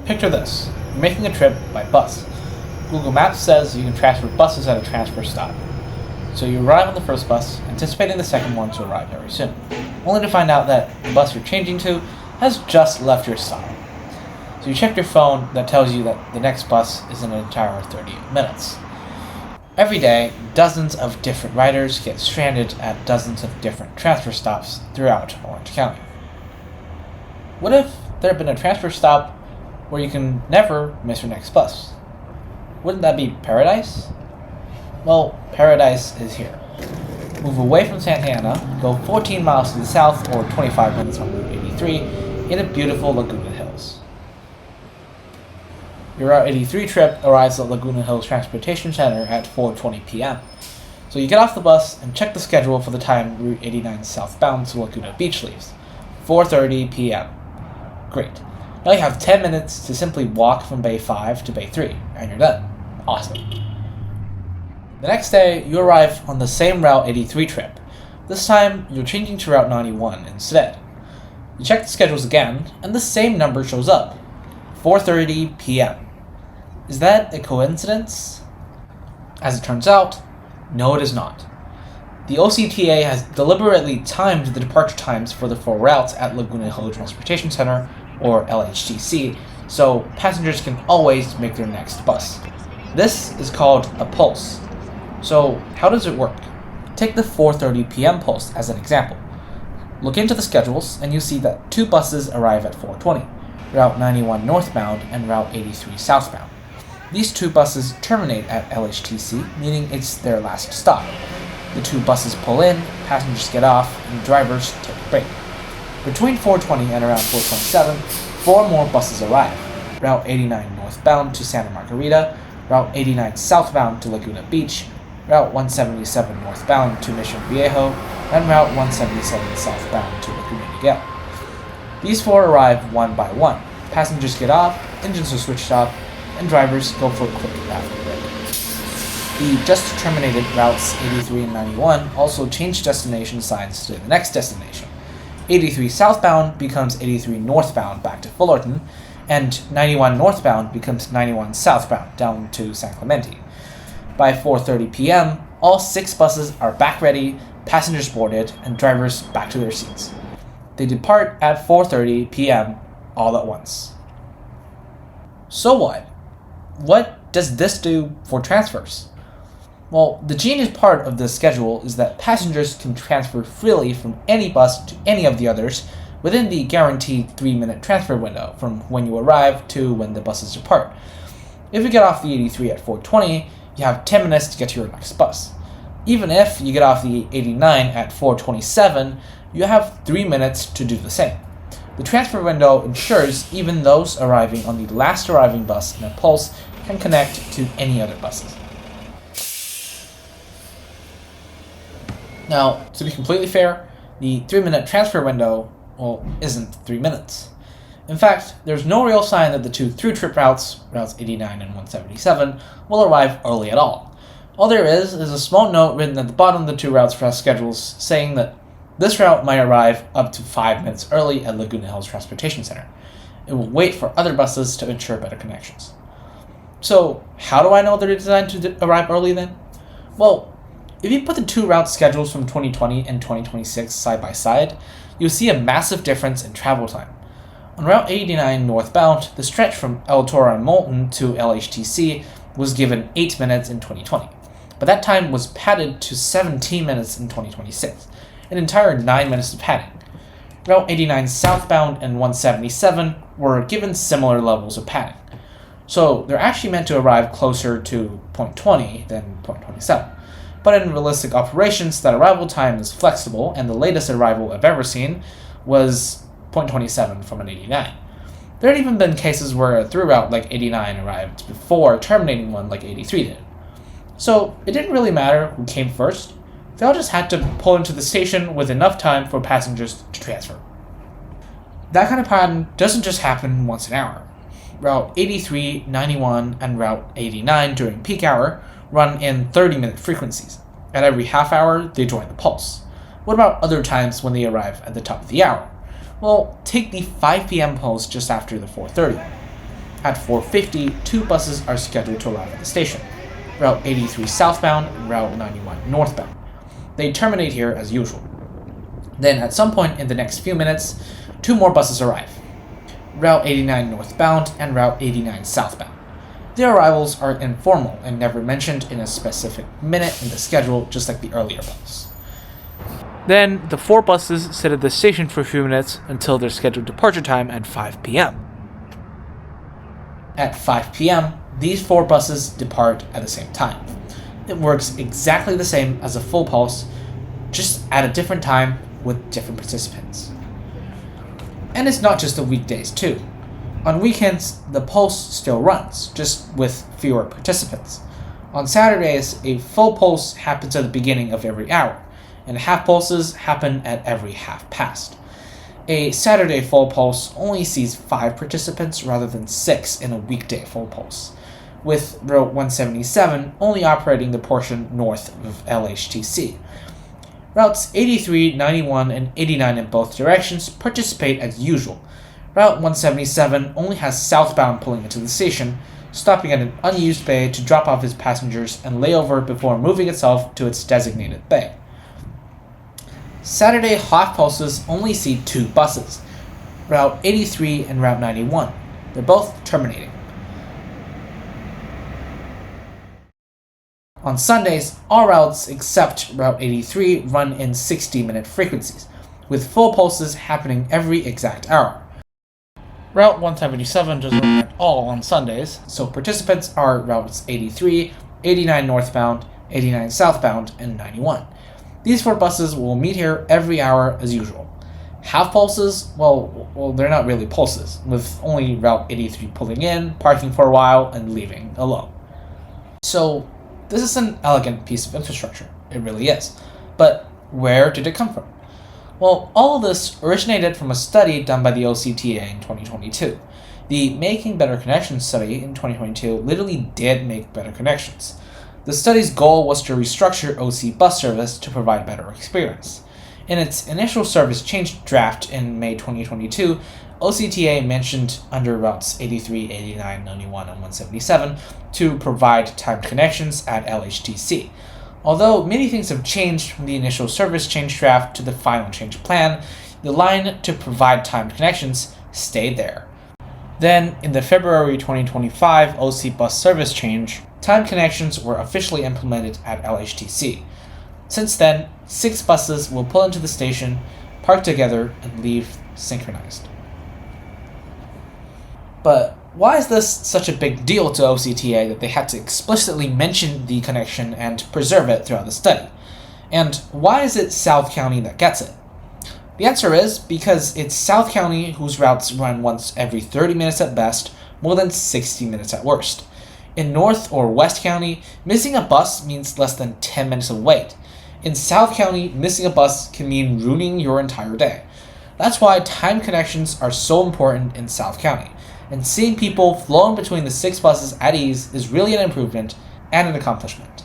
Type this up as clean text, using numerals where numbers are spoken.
Picture this. You're making a trip by bus. Google Maps says you can transfer buses at a transfer stop. So you arrive on the first bus, anticipating the second one to arrive very soon, only to find out that the bus you're changing to has just left your stop. So you check your phone that tells you that the next bus is in an entire 38 minutes. Every day, dozens of different riders get stranded at dozens of different transfer stops throughout Orange County. What if there had been a transfer stop where you can never miss your next bus? Wouldn't that be paradise? Well, paradise is here. Move away from Santa Ana, go 14 miles to the south or 25 minutes on Route 83 in a beautiful Laguna Hills. Your Route 83 trip arrives at Laguna Hills Transportation Center at 4:20 p.m. So you get off the bus and check the schedule for the time Route 89 southbound to Laguna Beach leaves. 4:30 p.m. Great. Now you have 10 minutes to simply walk from Bay 5 to Bay 3, and you're done. Awesome. The next day, you arrive on the same Route 83 trip. This time, you're changing to Route 91 instead. You check the schedules again, and the same number shows up. 4:30 p.m. Is that a coincidence? As it turns out, no it is not. The OCTA has deliberately timed the departure times for the 4 routes at Laguna Hills Transportation Center, or LHTC, so passengers can always make their next bus. This is called a pulse. So how does it work? Take the 4:30 p.m. pulse as an example. Look into the schedules and you see that 2 buses arrive at 4:20, Route 91 northbound and Route 83 southbound. These 2 buses terminate at LHTC, meaning it's their last stop. The 2 buses pull in, passengers get off, and drivers take a break. Between 4:20 and around 4:27, 4 more buses arrive. Route 89 northbound to Santa Margarita, Route 89 southbound to Laguna Beach, Route 177 northbound to Mission Viejo, and Route 177 southbound to Laguna Niguel. These 4 arrive one by one. Passengers get off, engines are switched off, and drivers go for a quick bathroom break. The just terminated routes 83 and 91 also change destination signs to the next destination. 83 southbound becomes 83 northbound back to Fullerton, and 91 northbound becomes 91 southbound down to San Clemente. By 4:30 p.m., all 6 buses are back ready, passengers boarded, and drivers back to their seats. They depart at 4:30 p.m. all at once. So what? What does this do for transfers? Well, the genius part of this schedule is that passengers can transfer freely from any bus to any of the others within the guaranteed 3-minute transfer window from when you arrive to when the buses depart. If you get off the 83 at 4:20, you have 10 minutes to get to your next bus. Even if you get off the 89 at 4:27, you have 3 minutes to do the same. The transfer window ensures even those arriving on the last arriving bus in a pulse can connect to any other buses. Now, to be completely fair, the 3-minute transfer window, isn't 3 minutes. In fact, there's no real sign that the 2 through-trip routes, routes 89 and 177, will arrive early at all. All there is a small note written at the bottom of the 2 routes' schedules saying that this route might arrive up to 5 minutes early at Laguna Hills Transportation Center. It will wait for other buses to ensure better connections. So, how do I know they're designed to arrive early then? Well, if you put the 2 route schedules from 2020 and 2026 side by side, you'll see a massive difference in travel time. On Route 89 northbound, the stretch from El Toro and Moulton to LHTC was given 8 minutes in 2020, but that time was padded to 17 minutes in 2026, an entire 9 minutes of padding. Route 89 southbound and 177 were given similar levels of padding, so they're actually meant to arrive closer to point 20 than point 27. But in realistic operations, that arrival time is flexible, and the latest arrival I've ever seen was point 27 from an 89. There had even been cases where a through route like 89 arrived before a terminating one like 83 did. So it didn't really matter who came first. They all just had to pull into the station with enough time for passengers to transfer. That kind of pattern doesn't just happen once an hour. Route 83, 91, and Route 89 during peak hour run in 30-minute frequencies. At every half hour, they join the pulse. What about other times when they arrive at the top of the hour? Well, take the 5 p.m. pulse just after the 4:30 one. At 4:50, two buses are scheduled to arrive at the station, Route 83 southbound and Route 91 northbound. They terminate here as usual. Then, at some point in the next few minutes, two more buses arrive, Route 89 northbound and Route 89 southbound. Their arrivals are informal and never mentioned in a specific minute in the schedule, just like the earlier bus. Then, the four buses sit at the station for a few minutes until their scheduled departure time at 5 p.m. At 5 p.m., these four buses depart at the same time. It works exactly the same as a full pulse, just at a different time with different participants. And it's not just the weekdays, too. On weekends, the pulse still runs, just with fewer participants. On Saturdays, a full pulse happens at the beginning of every hour, and half pulses happen at every half past. A Saturday full pulse only sees 5 participants rather than 6 in a weekday full pulse, with Route 177 only operating the portion north of LHTC. Routes 83, 91, and 89 in both directions participate as usual. Route 177 only has southbound pulling into the station, stopping at an unused bay to drop off its passengers and lay over before moving itself to its designated bay. Saturday half pulses only see 2 buses, Route 83 and Route 91. They're both terminating. On Sundays, all routes except Route 83 run in 60-minute frequencies, with full pulses happening every exact hour. Route 177 doesn't run at all on Sundays, so participants are routes 83, 89 northbound, 89 southbound, and 91. These 4 buses will meet here every hour as usual. Half pulses, well, they're not really pulses, with only Route 83 pulling in, parking for a while, and leaving alone. So, this is an elegant piece of infrastructure. It really is. But where did it come from? Well, all of this originated from a study done by the OCTA in 2022. The Making Better Connections study in 2022 literally did make better connections. The study's goal was to restructure OC bus service to provide better experience. In its initial service change draft in May 2022, OCTA mentioned under routes 83, 89, 91, and 177 to provide timed connections at LHTC. Although many things have changed from the initial service change draft to the final change plan, the line to provide timed connections stayed there. Then, in the February 2025 OC bus service change, timed connections were officially implemented at LHTC. Since then, 6 buses will pull into the station, park together, and leave synchronized. But why is this such a big deal to OCTA that they had to explicitly mention the connection and preserve it throughout the study? And why is it South County that gets it? The answer is because it's South County whose routes run once every 30 minutes at best, more than 60 minutes at worst. In North or West County, missing a bus means less than 10 minutes of wait. In South County, missing a bus can mean ruining your entire day. That's why time connections are so important in South County, and seeing people flowing between the 6 buses at ease is really an improvement and an accomplishment.